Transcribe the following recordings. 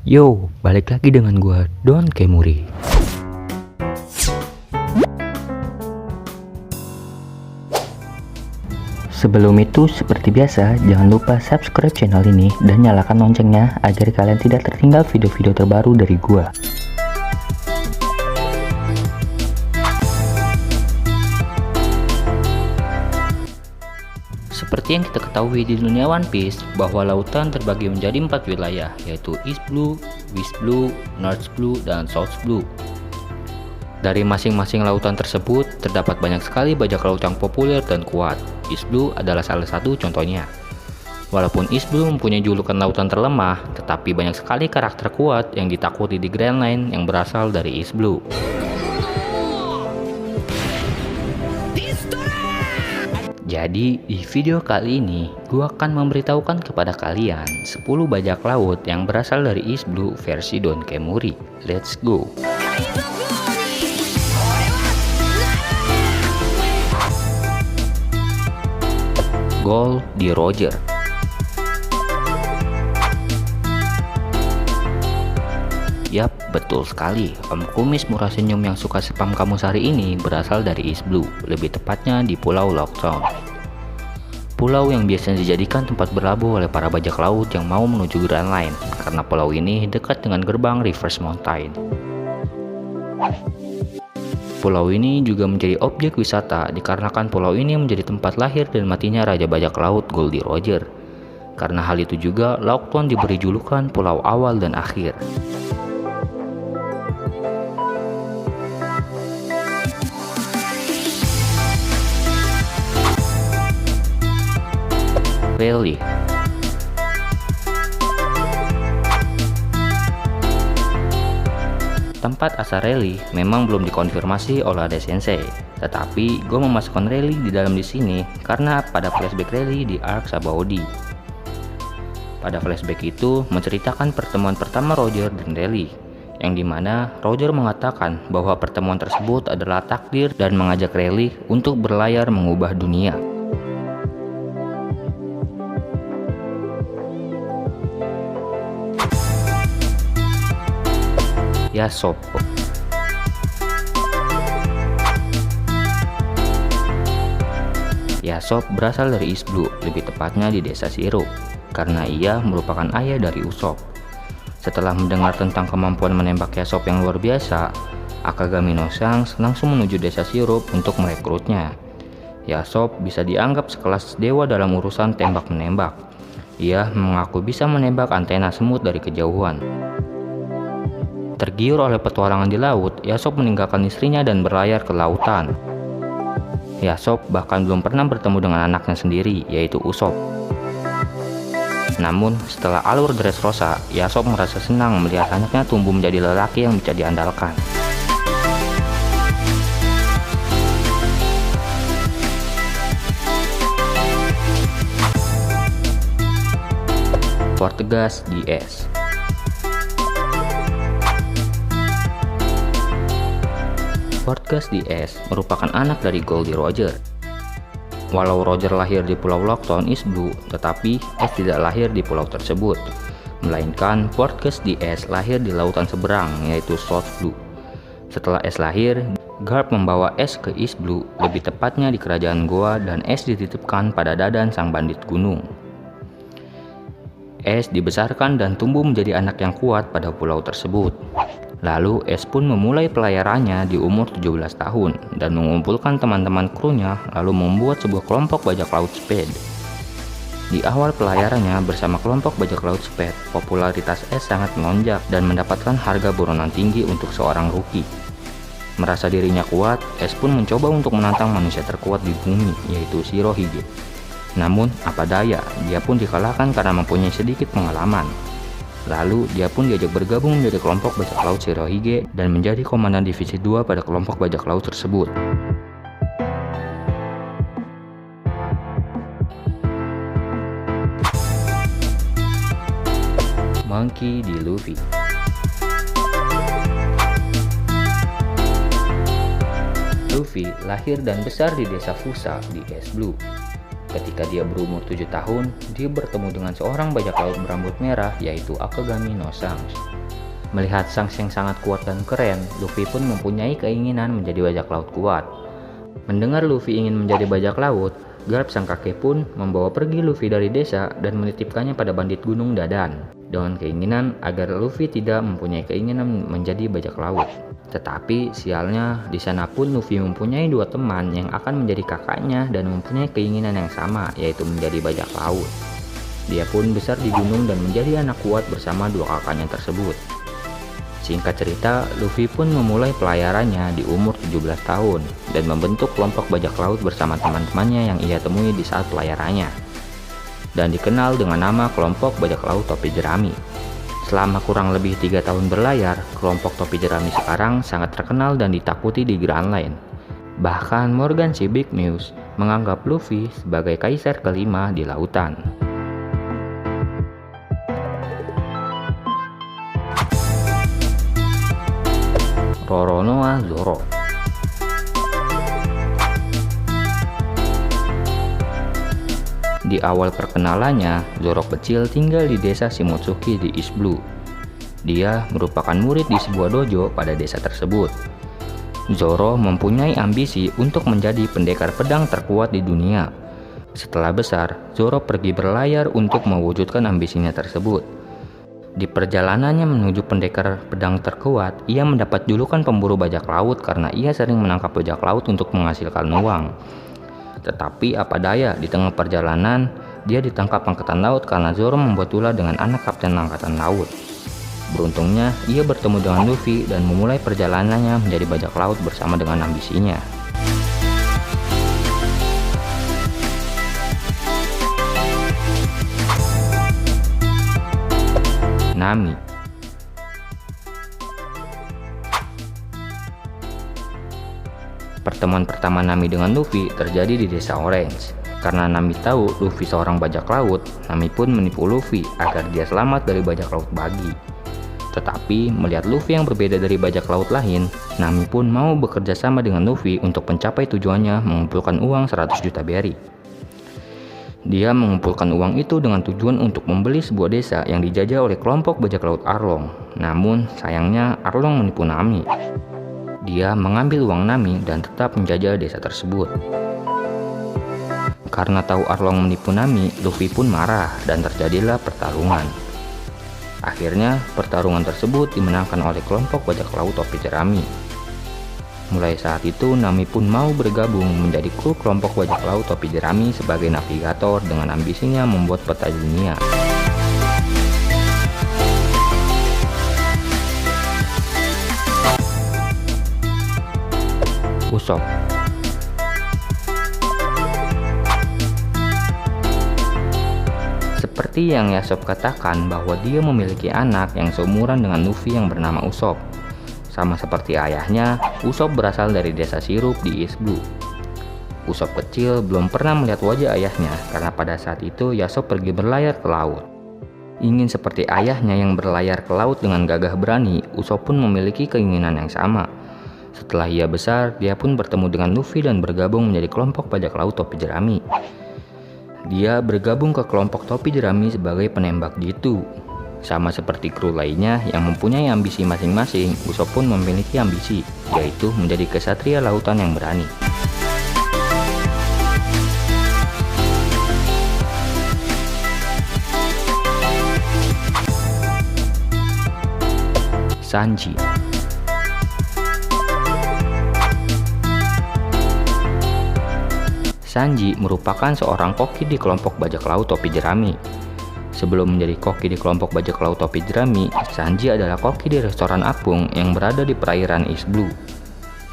Yo, balik lagi dengan gua Don Kemuri. Sebelum itu, seperti biasa, jangan lupa subscribe channel ini dan nyalakan loncengnya agar kalian tidak tertinggal video-video terbaru dari gua. Seperti yang kita ketahui di dunia One Piece, bahwa lautan terbagi menjadi 4 wilayah, yaitu East Blue, West Blue, North Blue, dan South Blue. Dari masing-masing lautan tersebut, terdapat banyak sekali bajak laut yang populer dan kuat. East Blue adalah salah satu contohnya. Walaupun East Blue mempunyai julukan lautan terlemah, tetapi banyak sekali karakter kuat yang ditakuti di Grand Line yang berasal dari East Blue. Jadi di video kali ini gua akan memberitahukan kepada kalian 10 bajak laut yang berasal dari East Blue versi Don Kemuri. Let's go. Gold di Roger. Yap, betul sekali. Om kumis murah senyum yang suka spam kamu sehari ini berasal dari East Blue, lebih tepatnya di Pulau Lockdown. Pulau yang biasanya dijadikan tempat berlabuh oleh para bajak laut yang mau menuju Grand Line, karena pulau ini dekat dengan gerbang Reverse Mountain. Pulau ini juga menjadi objek wisata dikarenakan pulau ini menjadi tempat lahir dan matinya Raja Bajak Laut Goldie Roger. Karena hal itu juga, Lockdown diberi julukan Pulau Awal dan Akhir. Rayleigh. Tempat asal Rayleigh memang belum dikonfirmasi oleh Oda Sensei, tetapi gue memasukkan Rayleigh di dalam di sini karena pada flashback Rayleigh di arc Sabaody. Pada flashback itu menceritakan pertemuan pertama Roger dan Rayleigh, yang dimana Roger mengatakan bahwa pertemuan tersebut adalah takdir dan mengajak Rayleigh untuk berlayar mengubah dunia. Yasop. Yasop berasal dari East Blue, lebih tepatnya di desa Shiro, karena ia merupakan ayah dari Usopp. Setelah mendengar tentang kemampuan menembak Yasop yang luar biasa, Akagami no Shanks langsung menuju desa Shiro untuk merekrutnya. Yasop bisa dianggap sekelas dewa dalam urusan tembak-menembak. Ia mengaku bisa menembak antena semut dari kejauhan. Tergiur oleh petualangan di laut, Yasop meninggalkan istrinya dan berlayar ke lautan. Yasop bahkan belum pernah bertemu dengan anaknya sendiri, yaitu Usopp. Namun, setelah alur Dressrosa, Yasop merasa senang melihat anaknya tumbuh menjadi lelaki yang bisa diandalkan. Portegas DS. Portegas DS merupakan anak dari Goldie Roger. Walau Roger lahir di Pulau Lockdown East Blue, tetapi Ace tidak lahir di pulau tersebut, melainkan Portegas DS lahir di lautan seberang, yaitu South Blue. Setelah Ace lahir, Garp membawa Ace ke East Blue, lebih tepatnya di kerajaan Goa, dan Ace dititipkan pada Dadan sang bandit gunung. Ace dibesarkan dan tumbuh menjadi anak yang kuat pada pulau tersebut. Lalu Ace pun memulai pelayarannya di umur 17 tahun dan mengumpulkan teman-teman krunya lalu membuat sebuah kelompok bajak laut Speed. Di awal pelayarannya bersama kelompok bajak laut Speed, popularitas Ace sangat melonjak dan mendapatkan harga buronan tinggi untuk seorang rookie. Merasa dirinya kuat, Ace pun mencoba untuk menantang manusia terkuat di bumi, yaitu Shirohige. Namun, apa daya, dia pun dikalahkan karena mempunyai sedikit pengalaman. Lalu dia pun diajak bergabung menjadi kelompok bajak laut Shirohige dan menjadi komandan divisi 2 pada kelompok bajak laut tersebut. Monkey D. Luffy. Luffy lahir dan besar di desa Fusa di East Blue. Ketika dia berumur 7 tahun, dia bertemu dengan seorang bajak laut berambut merah yaitu Akagami no Shanks. Melihat Shanks yang sangat kuat dan keren, Luffy pun mempunyai keinginan menjadi bajak laut kuat. Mendengar Luffy ingin menjadi bajak laut, Garp sang kakek pun membawa pergi Luffy dari desa dan menitipkannya pada bandit gunung Dadan, dengan keinginan agar Luffy tidak mempunyai keinginan menjadi bajak laut. Tetapi sialnya, di sana pun Luffy mempunyai dua teman yang akan menjadi kakaknya dan mempunyai keinginan yang sama, yaitu menjadi bajak laut. Dia pun besar di gunung dan menjadi anak kuat bersama dua kakaknya tersebut. Singkat cerita, Luffy pun memulai pelayarannya di umur 17 tahun dan membentuk kelompok bajak laut bersama teman-temannya yang ia temui di saat pelayarannya, dan dikenal dengan nama kelompok bajak laut topi jerami. Selama kurang lebih 3 tahun berlayar, kelompok topi jerami sekarang sangat terkenal dan ditakuti di Grand Line. Bahkan Morgan si Big Moose menganggap Luffy sebagai kaisar kelima di lautan. Roronoa Zoro. Di awal perkenalannya, Zoro kecil tinggal di desa Shimotsuki di East Blue. Dia merupakan murid di sebuah dojo pada desa tersebut. Zoro mempunyai ambisi untuk menjadi pendekar pedang terkuat di dunia. Setelah besar, Zoro pergi berlayar untuk mewujudkan ambisinya tersebut. Di perjalanannya menuju pendekar pedang terkuat, ia mendapat julukan pemburu bajak laut karena ia sering menangkap bajak laut untuk menghasilkan uang. Tetapi apa daya, di tengah perjalanan, dia ditangkap angkatan laut karena Zoro membuat ulah dengan anak kapten angkatan laut. Beruntungnya, ia bertemu dengan Luffy dan memulai perjalanannya menjadi bajak laut bersama dengan ambisinya. Nami. Pertemuan pertama Nami dengan Luffy terjadi di desa Orange. Karena Nami tahu Luffy seorang bajak laut, Nami pun menipu Luffy agar dia selamat dari bajak laut bagi. Tetapi melihat Luffy yang berbeda dari bajak laut lain, Nami pun mau bekerja sama dengan Luffy untuk mencapai tujuannya mengumpulkan uang 100 juta berry. Dia mengumpulkan uang itu dengan tujuan untuk membeli sebuah desa yang dijajah oleh kelompok bajak laut Arlong. Namun sayangnya Arlong menipu Nami. Dia mengambil uang Nami dan tetap menjajah desa tersebut. Karena tahu Arlong menipu Nami, Luffy pun marah dan terjadilah pertarungan. Akhirnya pertarungan tersebut dimenangkan oleh kelompok bajak laut topi jerami. Mulai saat itu Nami pun mau bergabung menjadi kru kelompok bajak laut topi jerami sebagai navigator dengan ambisinya membuat peta dunia. Usopp. Seperti yang Yasop katakan bahwa dia memiliki anak yang seumuran dengan Luffy yang bernama Usopp. Sama seperti ayahnya, Usopp berasal dari desa Sirup di East Blue. Usopp kecil belum pernah melihat wajah ayahnya karena pada saat itu Yasop pergi berlayar ke laut. Ingin seperti ayahnya yang berlayar ke laut dengan gagah berani, Usopp pun memiliki keinginan yang sama. Setelah ia besar, dia pun bertemu dengan Luffy dan bergabung menjadi kelompok bajak laut topi jerami. Dia bergabung ke kelompok topi jerami sebagai penembak jitu. Sama seperti kru lainnya yang mempunyai ambisi masing-masing, Usopp pun memiliki ambisi, yaitu menjadi kesatria lautan yang berani. Sanji. Sanji merupakan seorang koki di kelompok bajak laut topi jerami. Sebelum menjadi koki di kelompok bajak laut topi jerami, Sanji adalah koki di restoran apung yang berada di perairan East Blue.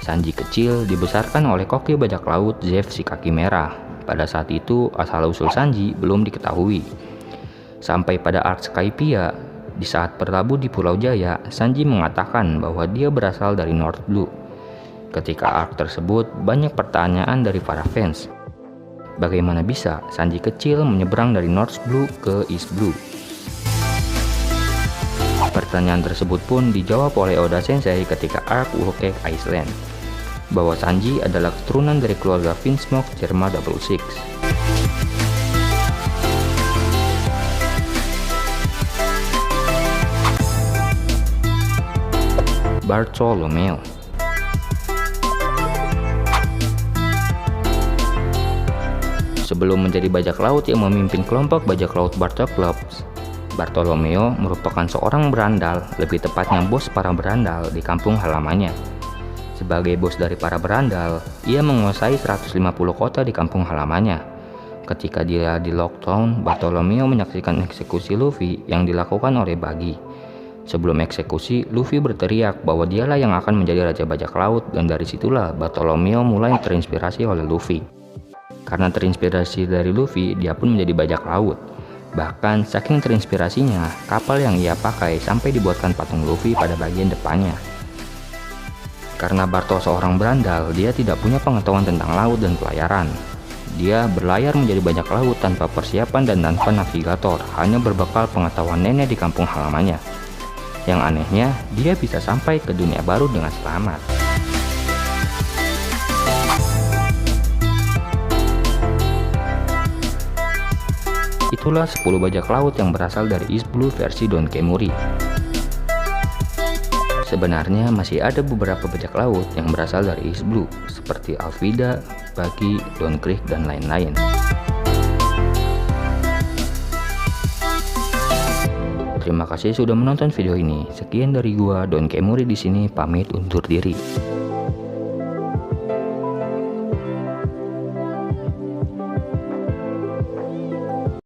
Sanji kecil dibesarkan oleh koki bajak laut Zeff si kaki merah. Pada saat itu, asal-usul Sanji belum diketahui. Sampai pada arc Skypiea, di saat berlabuh di Pulau Jaya, Sanji mengatakan bahwa dia berasal dari North Blue. Ketika arc tersebut, banyak pertanyaan dari para fans. Bagaimana bisa Sanji kecil menyeberang dari North Blue ke East Blue? Pertanyaan tersebut pun dijawab oleh Oda Sensei ketika arc Whole Cake Island, bahwa Sanji adalah keturunan dari keluarga Vinsmoke Germa 66. Bartolomeo. Sebelum menjadi bajak laut yang memimpin kelompok bajak laut Bartolclops, Bartolomeo merupakan seorang berandal, lebih tepatnya bos para berandal di kampung halamannya. Sebagai bos dari para berandal, ia menguasai 150 kota di kampung halamannya. Ketika dia di Lockdown, Bartolomeo menyaksikan eksekusi Luffy yang dilakukan oleh Buggy. Sebelum eksekusi, Luffy berteriak bahwa dialah yang akan menjadi raja bajak laut, dan dari situlah Bartolomeo mulai terinspirasi oleh Luffy. Karena terinspirasi dari Luffy, dia pun menjadi bajak laut. Bahkan saking terinspirasinya, kapal yang ia pakai sampai dibuatkan patung Luffy pada bagian depannya. Karena Barto seorang berandal, dia tidak punya pengetahuan tentang laut dan pelayaran. Dia berlayar menjadi bajak laut tanpa persiapan dan tanpa navigator, hanya berbekal pengetahuan nenek di kampung halamannya. Yang anehnya, dia bisa sampai ke dunia baru dengan selamat. Itulah 10 bajak laut yang berasal dari East Blue versi Don Kemuri. Sebenarnya masih ada beberapa bajak laut yang berasal dari East Blue, seperti Alvida, Buggy, Don Krieg, dan lain-lain. Terima kasih sudah menonton video ini. Sekian dari gua, Don Kemuri di sini pamit undur diri.